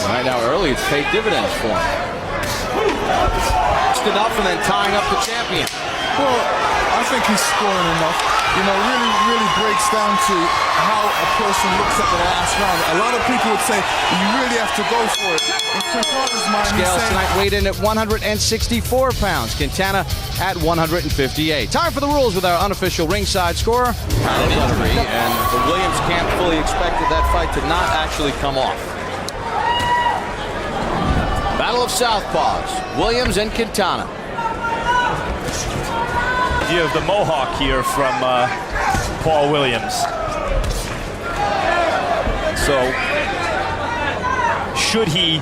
Right now, early, it's paid dividends for him. Just enough and then tying up the champion. Well, I think he's scoring enough. You know, really breaks down to how a person looks at the last round. A lot of people would say you really have to go for it. In Quintana's mind, Scales tonight weighed in at 164 pounds. Quintana at 158. Time for the rules with our unofficial ringside scorer. An injury, and the Williams camp fully expected that fight to not actually come off. Battle of Southpaws, Williams and Quintana. Idea of the Mohawk here from Paul Williams. So, should he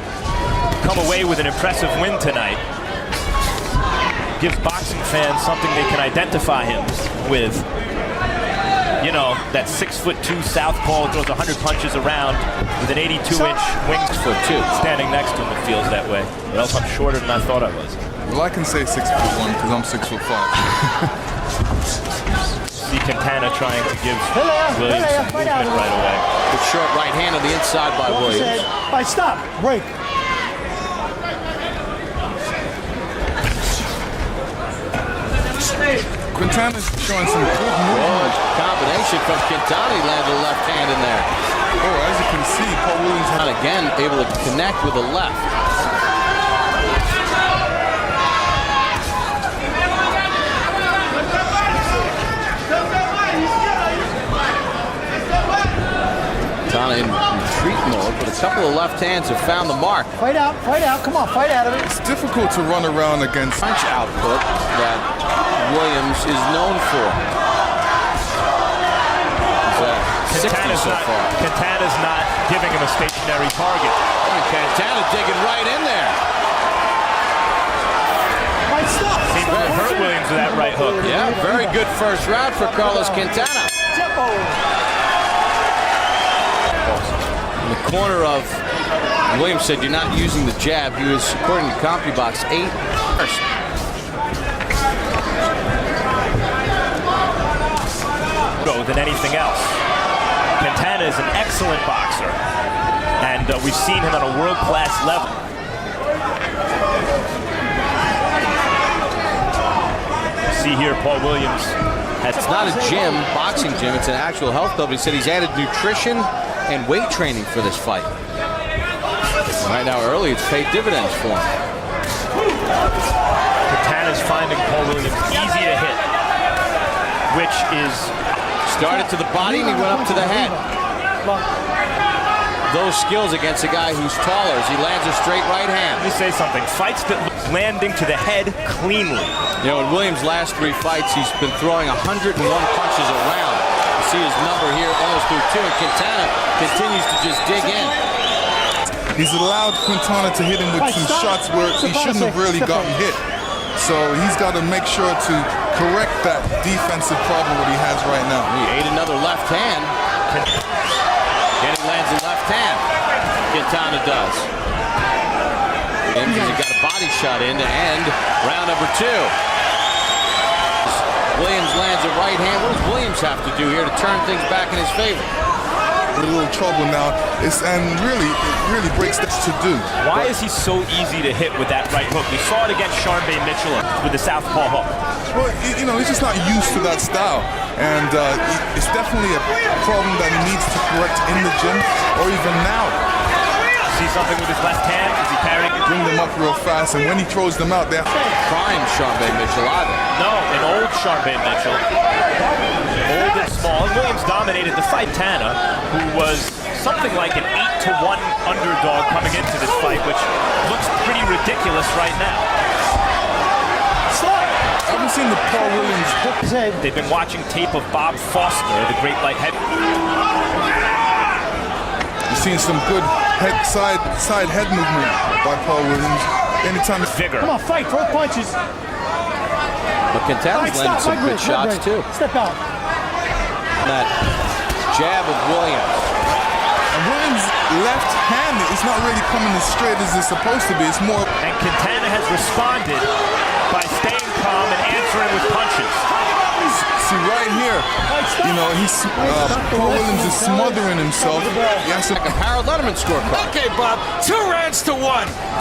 come away with an impressive win tonight, gives boxing fans something they can identify him with. You know, that 6'2" southpaw throws 100 punches around with an 82-inch wingsfoot too. Standing next to him, it feels that way. But else I'm shorter than I thought I was. well, I can say 6'1" because I'm 6'5". See Quintana trying to give Williams some movement right away. Good short right hand on the inside by Williams. All right, stop. Break. Quintana's showing some good movement. Combination from Quintana. He landed a left hand in there. Oh, as you can see, Paul Williams Not again able to connect with the left. Quintana in retreat mode, but a couple of left hands have found the mark. Fight out. Come on, fight out of it. It's difficult to run around against Punch output that Williams is known for. He's at 60 so far. Quintana's not giving him a stationary target. Quintana digging right in there. All right, stop. Seemed to hurt Williams with that right hook. Yeah, very good first round for Carlos Quintana. Tempo. In the corner of Williams said you're not using the jab. He was, according to CompuBox, 8 first. Than anything else. Quintana is an excellent boxer, and we've seen him on a world-class level. See here, Paul Williams. It's not a gym, boxing gym. It's an actual health club. He said he's added nutrition and weight training for this fight. Right now, early, it's paid dividends for him. Quintana's finding Paul Williams easy to hit, which is started to the body and he went up to the head. Those skills against a guy who's taller as he lands a straight right hand. Let me say something. Fights that landing to the head cleanly. You know, in Williams' last 3 fights, he's been throwing 101 punches around. You see his number here almost through 2, and Quintana continues to just dig in. He's allowed Quintana to hit him with some shots where he shouldn't have really gotten hit. So he's got to make sure to correct that defensive problem that he has right now. He ate another left hand. And he lands a left hand. Quintana does. And he's got a body shot in to end round number 2. Williams lands a right hand. What does Williams have to do here to turn things back in his favor? A little trouble now. And really, it really breaks this to do. Why is he so easy to hit with that right hook? We saw it against Charmbay Mitchell with the southpaw hook. Well, you know, he's just not used to that style. And it's definitely a problem that he needs to correct in the gym or even now. See something with his left hand? Is he carrying it? Bring them up real fast, and when he throws them out, they're Prime Charmbay Mitchell either. No, an old Charmbay Mitchell. Old and small. Williams dominated the fight. Quintana, who was something like an 8-1 underdog coming into this fight, which looks pretty ridiculous right now. I haven't seen the Paul Williams hook. They've been watching tape of Bob Foster, the great light heavyweight. You've seen some good side head movement by Paul Williams. Anytime it's vigor. Come on, fight. Throw punches. But Quintana's landed some good shots too. Step out. That jab of Williams. And Williams' left hand is not really coming as straight as it's supposed to be. It's more. And Quintana has responded by staying calm and answering with punches. See right here, you know, Paul Williams is smothering himself. He has to Harold Letterman scorecard. Okay, Bob, 2 rounds to 1.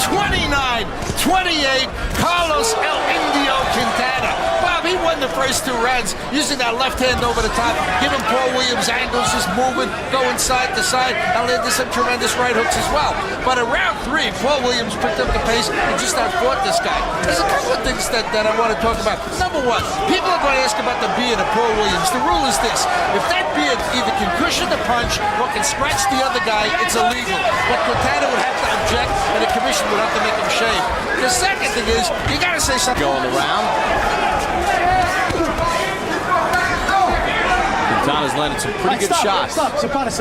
29-28, Carlos El Indio Quintana. Bob, he won the first 2 rounds using that left hand over the top, giving Paul Williams angles, just moving, going side to side, and landed some tremendous right hooks as well. But in round 3, Paul Williams picked up the pace and just outfought this guy. There's a couple of things that I want to talk about. Number 1, people are going to ask about the beard of Paul Williams. The rule is this: if that beard either can cushion the punch or can scratch the other guy, it's illegal. But Quintana would have to object, and the commission would have to make him shave. The second thing is, you got to say something. Going around. Quintana's landed some pretty good shots. Stop. Sapana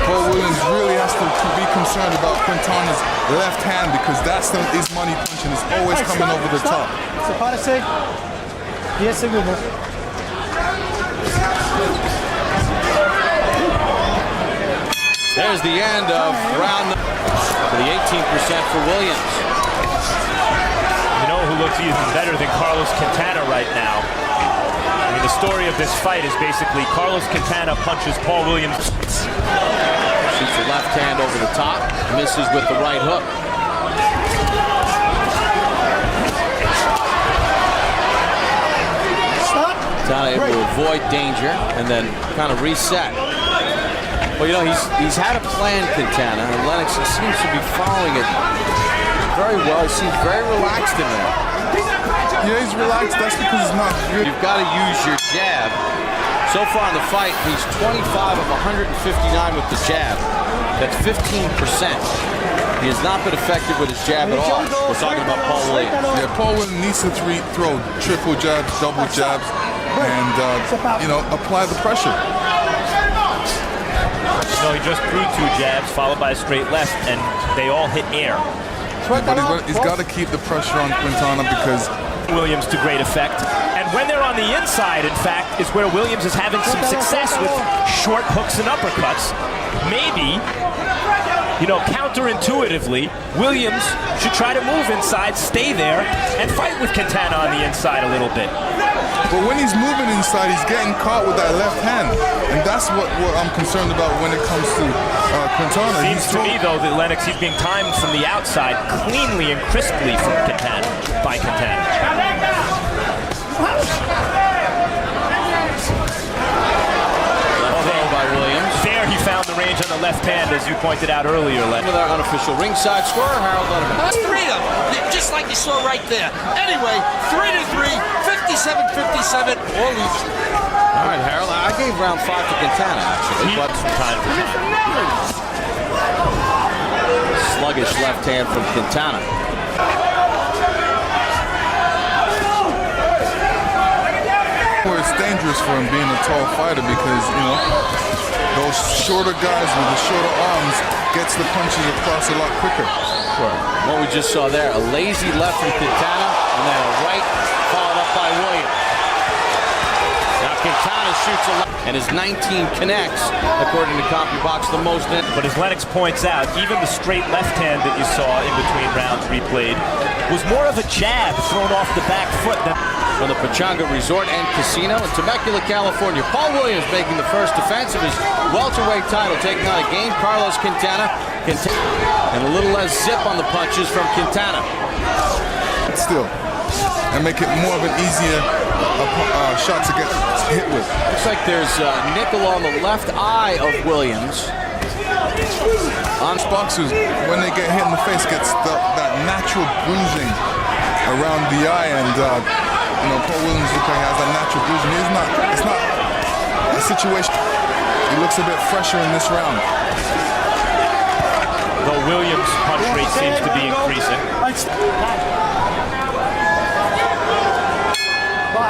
Paul Williams really has to be concerned about Quintana's left hand because that's his money punch and it's always coming over the top. Sepárese. 10 segundos. There's the end of round to the 18% for Williams. You know who looks even better than Carlos Quintana right now? I mean, the story of this fight is basically Carlos Quintana punches Paul Williams. Shoots the left hand over the top, misses with the right hook. Stop. Quintana able to avoid danger and then kind of reset. Well, you know, he's had a plan, Quintana, and Lennox seems to be following it very well. He seems very relaxed in there. Yeah, he's relaxed. That's because he's not good. You've got to use your jab. So far in the fight, he's 25 of 159 with the jab. That's 15%. He has not been effective with his jab at all. We're talking about Paul Williams. Yeah, Paul Williams needs to throw triple jabs, double jabs, and, you know, apply the pressure. No, he just threw 2 jabs followed by a straight left, and they all hit air. But he's got to keep the pressure on Quintana because Williams to great effect. And when they're on the inside, in fact, is where Williams is having some success with short hooks and uppercuts. Maybe, you know, counterintuitively, Williams should try to move inside, stay there, and fight with Quintana on the inside a little bit. But when he's moving inside, he's getting caught with that left hand. And that's what I'm concerned about when it comes to Quintana. Seems to me, though, that Lennox, he's being timed from the outside cleanly and crisply from Quintana, by Quintana. By Williams. There he found the range on the left hand, as you pointed out earlier, Lennox. With our unofficial ringside scorer, Harold Letterman. That's 3 of them, just like you saw right there. Anyway, 3-3, 57-57, all each. All right, Harold, I gave round 5 to Quintana, actually. But sluggish left hand from Quintana. Well, it's dangerous for him being a tall fighter because, you know, those shorter guys with the shorter arms gets the punches across a lot quicker. What we just saw there, a lazy left from Quintana, and then a right followed up by Williams. Now Quintana shoots a left, and his 19 connects, according to CompuBox, the most in. But as Lennox points out, even the straight left hand that you saw in between rounds replayed was more of a jab thrown off the back foot than... From the Pechanga Resort and Casino in Temecula, California, Paul Williams making the first defense of his welterweight title, taking on again Carlos Quintana. And a little less zip on the punches from Quintana. Still, and make it more of an easier shot to get hit with. Looks like there's nickel on the left eye of Williams. Boxers, when they get hit in the face, gets that natural bruising around the eye, and you know, Paul Williams looks like he has that natural bruising. It's not a situation. He looks a bit fresher in this round. Though Williams' punch rate seems to be increasing.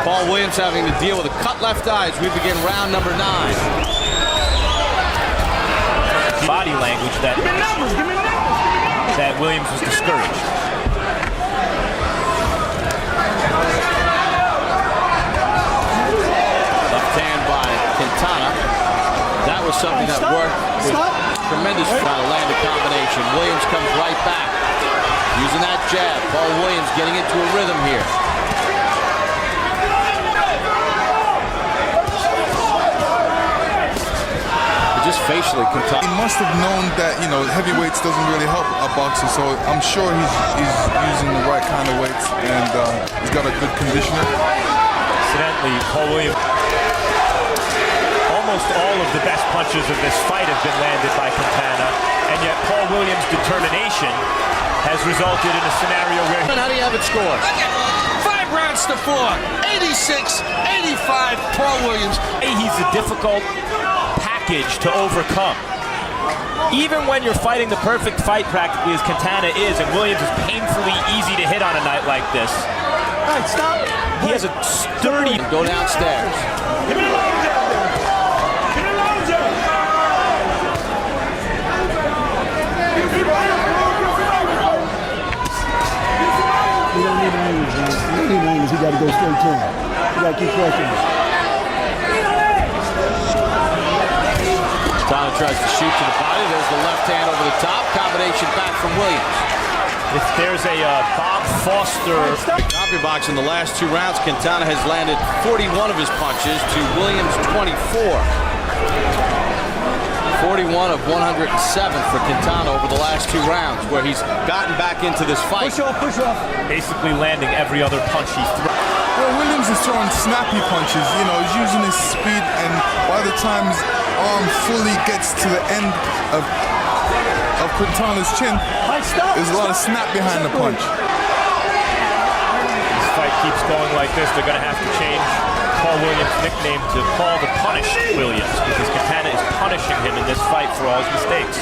Paul Williams having to deal with a cut left eye as we begin round number 9. Body language that Williams was discouraged. Left hand by Quintana. That was something that worked with tremendous trying to land a combination. Williams comes right back. Using that jab. Paul Williams getting into a rhythm here. Just facially, he must have known that, you know, heavyweights doesn't really help a boxer, so I'm sure he's using the right kind of weights, and he's got a good conditioner. Incidentally, Paul Williams, almost all of the best punches of this fight have been landed by Quintana, and yet Paul Williams' determination has resulted in a scenario where... How do you have it scored? 5 rounds to 4, 86-85, Paul Williams. He's a difficult package to overcome. Even when you're fighting the perfect fight practically as Quintana is, and Williams is painfully easy to hit on a night like this. All right, stop. He has a sturdy... Go downstairs. You don't need to move, man. You don't need to move. You got to go straight to him. You got to keep pressing him. Quintana tries to shoot to the body. There's the left hand over the top. Combination back from Williams. If there's a Bob Foster... CompuBox in the last 2 rounds, Quintana has landed 41 of his punches to Williams' 24. 41 of 107 for Quintana over the last 2 rounds, where he's gotten back into this fight. Push off. Basically landing every other punch he throws. Well, Williams is throwing snappy punches, you know, he's using his speed, and by the time his arm fully gets to the end of Quintana's chin, there's a lot of snap behind the punch. This fight keeps going like this, they're going to have to change Paul Williams' nickname to Paul the Punished Williams, because Quintana is punishing him in this fight for all his mistakes.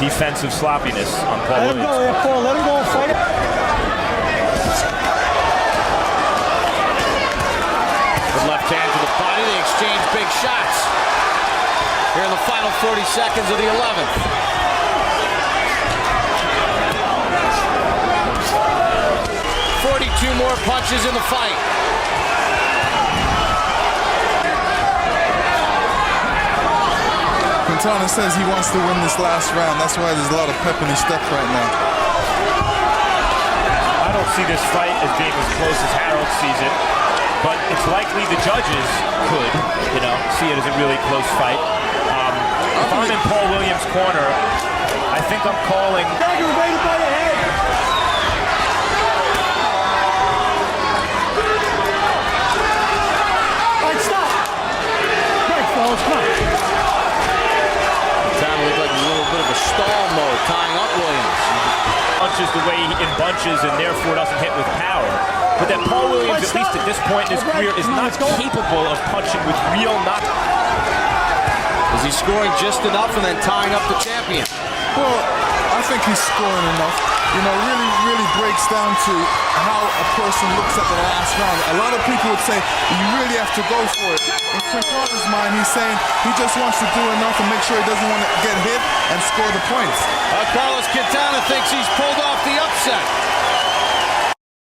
Defensive sloppiness on Paul Williams. Let him go, Paul. Let him go and fight it. With left hand to the body, they exchange big shots. Here in the final 40 seconds of the 11th. Two more punches in the fight. Quintana says he wants to win this last round. That's why there's a lot of pep in his step right now. I don't see this fight as being as close as Harold sees it, but it's likely the judges could, see it as a really close fight. If I'm in Paul Williams' corner, I think I'm calling... Aggravated by the head. Come on. Time looked like a little bit of a stall mode, tying up Williams. Punches the way he bunches and therefore doesn't hit with power. But that Paul Williams, at least at this point in his career, is not capable of punching with real knock. Is he scoring just enough and then tying up the champion? Well, I think he's scoring enough. Really breaks down to how a person looks at the last round. A lot of people would say, you really have to go for it. In Quintana's mind, he's saying he just wants to do enough and make sure he doesn't want to get hit and score the points. Carlos Quintana thinks he's pulled off the upset.